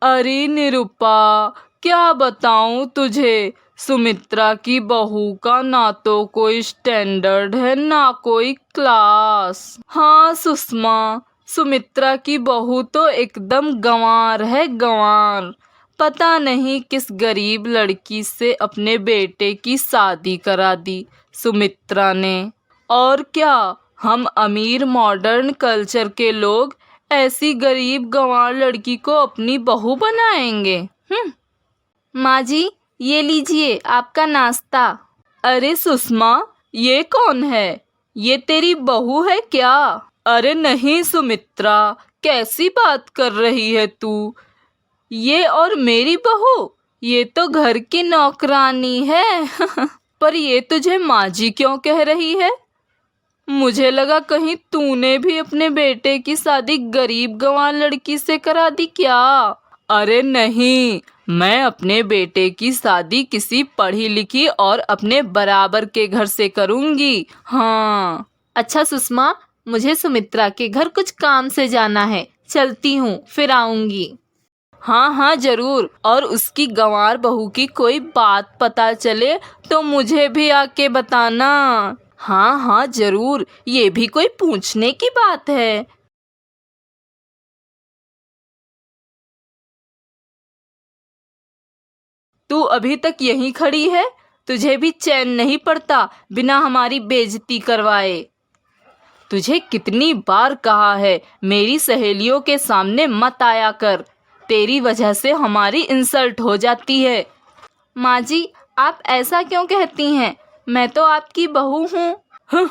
अरे निरुपा, क्या बताऊं तुझे। सुमित्रा की बहू का ना तो कोई स्टैंडर्ड है ना कोई क्लास। हाँ सुषमा, सुमित्रा की बहू तो एकदम गंवार है, गंवार। पता नहीं किस गरीब लड़की से अपने बेटे की शादी करा दी सुमित्रा ने। और क्या, हम अमीर मॉडर्न कल्चर के लोग ऐसी गरीब गंवार लड़की को अपनी बहू बनाएंगे? माँ जी, ये लीजिए आपका नाश्ता। अरे सुषमा, ये कौन है? ये तेरी बहू है क्या? अरे नहीं सुमित्रा, कैसी बात कर रही है तू? ये और मेरी बहू, ये तो घर की नौकरानी है। पर ये तुझे माँ जी क्यों कह रही है? मुझे लगा कहीं तूने भी अपने बेटे की शादी गरीब गंवार लड़की से करा दी क्या? अरे नहीं, मैं अपने बेटे की शादी किसी पढ़ी लिखी और अपने बराबर के घर से करूंगी। हाँ। अच्छा सुषमा, मुझे सुमित्रा के घर कुछ काम से जाना है, चलती हूँ, फिर आऊंगी। हाँ हाँ जरूर, और उसकी गंवार बहू की कोई बात पता चले तो मुझे भी आके बताना। हाँ हाँ जरूर, ये भी कोई पूछने की बात है। तू अभी तक यहीं खड़ी है? तुझे भी चैन नहीं पड़ता बिना हमारी बेइज्जती करवाए। तुझे कितनी बार कहा है मेरी सहेलियों के सामने मत आया कर, तेरी वजह से हमारी इंसल्ट हो जाती है। माँ जी, आप ऐसा क्यों कहती हैं? मैं तो आपकी बहू हूँ।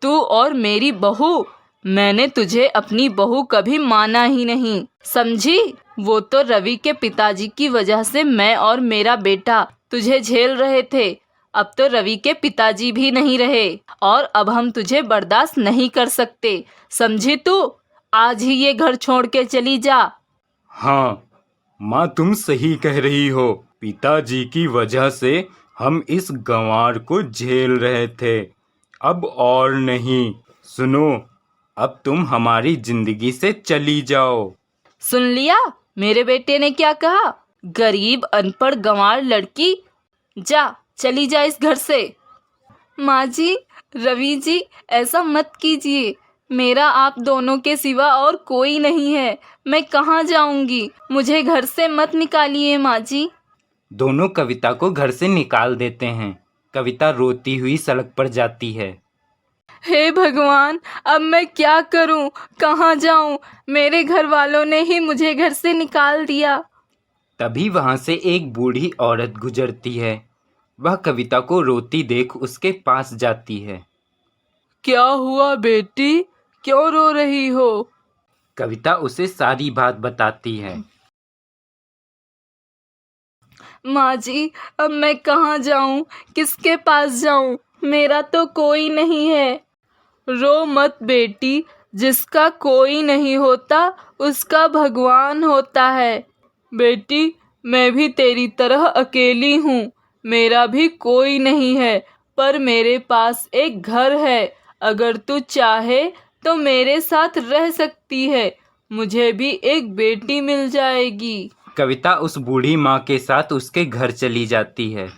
तू और मेरी बहू? मैंने तुझे अपनी बहू कभी माना ही नहीं, समझी? वो तो रवि के पिताजी की वजह से मैं और मेरा बेटा तुझे झेल रहे थे। अब तो रवि के पिताजी भी नहीं रहे और अब हम तुझे बर्दाश्त नहीं कर सकते, समझी तू? आज ही ये घर छोड़ के चली जा। हाँ माँ, तुम सही कह रही हो। पिताजी की वजह से हम इस गंवार को झेल रहे थे, अब और नहीं। सुनो, अब तुम हमारी जिंदगी से चली जाओ। सुन लिया मेरे बेटे ने क्या कहा? गरीब अनपढ़ गंवार लड़की, जा, चली जा इस घर से। माँ जी, रवि जी, ऐसा मत कीजिए। मेरा आप दोनों के सिवा और कोई नहीं है। मैं कहाँ जाऊंगी? मुझे घर से मत निकालिए माँ जी। दोनों कविता को घर से निकाल देते हैं। कविता रोती हुई सड़क पर जाती है। हे भगवान, अब मैं क्या करूं? कहाँ जाऊं? मेरे घर वालों ने ही मुझे घर से निकाल दिया। तभी वहां से एक बूढ़ी औरत गुजरती है। वह कविता को रोती देख उसके पास जाती है। क्या हुआ बेटी? क्यों रो रही हो? कविता उसे सारी बात बताती है। माँ जी, अब मैं कहाँ जाऊं? किसके पास जाऊं? मेरा तो कोई नहीं है। रो मत बेटी, जिसका कोई नहीं होता उसका भगवान होता है। बेटी, मैं भी तेरी तरह अकेली हूँ। मेरा भी कोई नहीं है, पर मेरे पास एक घर है। अगर तू चाहे तो मेरे साथ रह सकती है। मुझे भी एक बेटी मिल जाएगी। कविता उस बूढ़ी माँ के साथ उसके घर चली जाती है।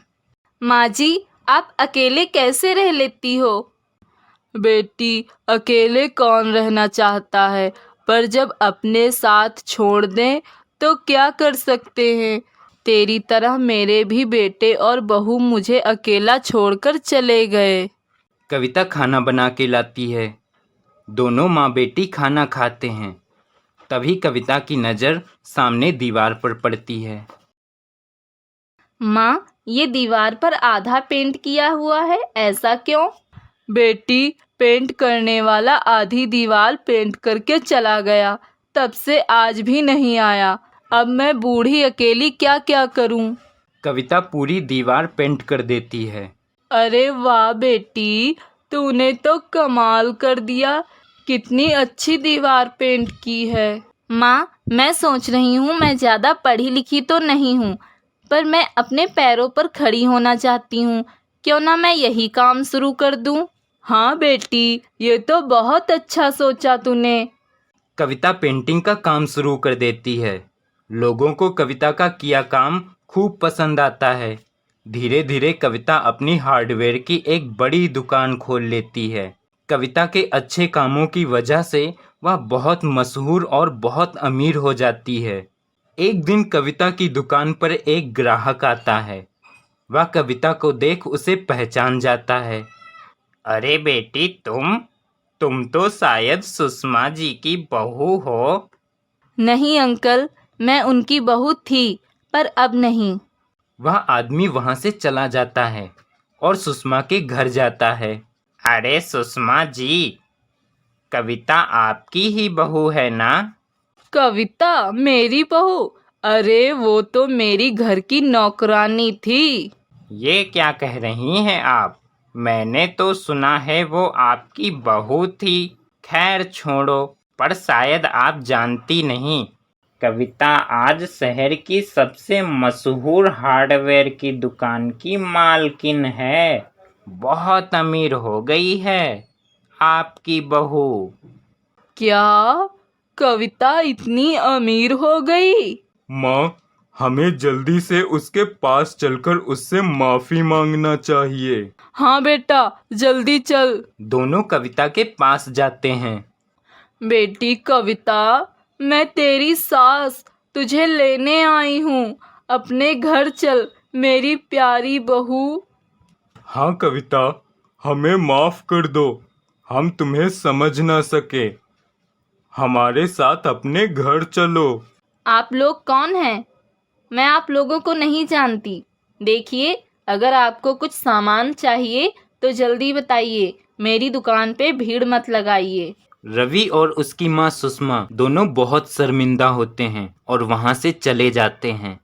माँ जी, आप अकेले कैसे रह लेती हो? बेटी, अकेले कौन रहना चाहता है, पर जब अपने साथ छोड़ दें तो क्या कर सकते हैं। तेरी तरह मेरे भी बेटे और बहू मुझे अकेला छोड़कर चले गए। कविता खाना बना के लाती है। दोनों माँ बेटी खाना खाते हैं। तभी कविता की नज़र सामने दीवार पर पड़ती है। माँ, ये दीवार पर आधा पेंट किया हुआ है, ऐसा क्यों? बेटी, पेंट करने वाला आधी दीवार पेंट करके चला गया, तब से आज भी नहीं आया। अब मैं बूढ़ी अकेली क्या क्या करूं? कविता पूरी दीवार पेंट कर देती है। अरे वाह बेटी, तूने तो कमाल कर दिया। कितनी अच्छी दीवार पेंट की है। माँ, मैं सोच रही हूँ मैं ज़्यादा पढ़ी लिखी तो नहीं हूँ, पर मैं अपने पैरों पर खड़ी होना चाहती हूँ। क्यों ना मैं यही काम शुरू कर दूँ? हाँ बेटी, ये तो बहुत अच्छा सोचा तूने। कविता पेंटिंग का काम शुरू कर देती है। लोगों को कविता का किया काम खूब पसंद आता है। धीरे धीरे कविता अपनी हार्डवेयर की एक बड़ी दुकान खोल लेती है। कविता के अच्छे कामों की वजह से वह बहुत मशहूर और बहुत अमीर हो जाती है। एक दिन कविता की दुकान पर एक ग्राहक आता है। वह कविता को देख उसे पहचान जाता है। अरे बेटी, तुम तो शायद सुषमा जी की बहू हो। नहीं अंकल, मैं उनकी बहू थी, पर अब नहीं। वह आदमी वहां से चला जाता है और सुषमा के घर जाता है। अरे सुषमा जी, कविता आपकी ही बहू है ना? कविता मेरी बहू? अरे वो तो मेरी घर की नौकरानी थी। ये क्या कह रही हैं आप? मैंने तो सुना है वो आपकी बहू थी। खैर छोड़ो, पर शायद आप जानती नहीं, कविता आज शहर की सबसे मशहूर हार्डवेयर की दुकान की मालकिन है। बहुत अमीर हो गई है आपकी बहू। क्या कविता इतनी अमीर हो गई? माँ, हमें जल्दी से उसके पास चलकर उससे माफी मांगना चाहिए। हाँ बेटा, जल्दी चल। दोनों कविता के पास जाते हैं। बेटी कविता, मैं तेरी सास तुझे लेने आई हूँ। अपने घर चल मेरी प्यारी बहू। हाँ कविता, हमें माफ कर दो, हम तुम्हें समझ ना सके। हमारे साथ अपने घर चलो। आप लोग कौन हैं? मैं आप लोगों को नहीं जानती। देखिए, अगर आपको कुछ सामान चाहिए तो जल्दी बताइए, मेरी दुकान पे भीड़ मत लगाइए। रवि और उसकी माँ सुषमा दोनों बहुत शर्मिंदा होते हैं और वहाँ से चले जाते हैं।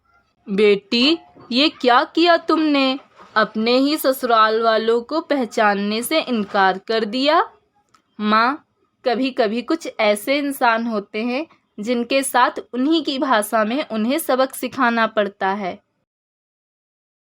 बेटी, ये क्या किया तुमने? अपने ही ससुराल वालों को पहचानने से इनकार कर दिया। माँ, कभी कभी कुछ ऐसे इंसान होते हैं जिनके साथ उन्हीं की भाषा में उन्हें सबक सिखाना पड़ता है।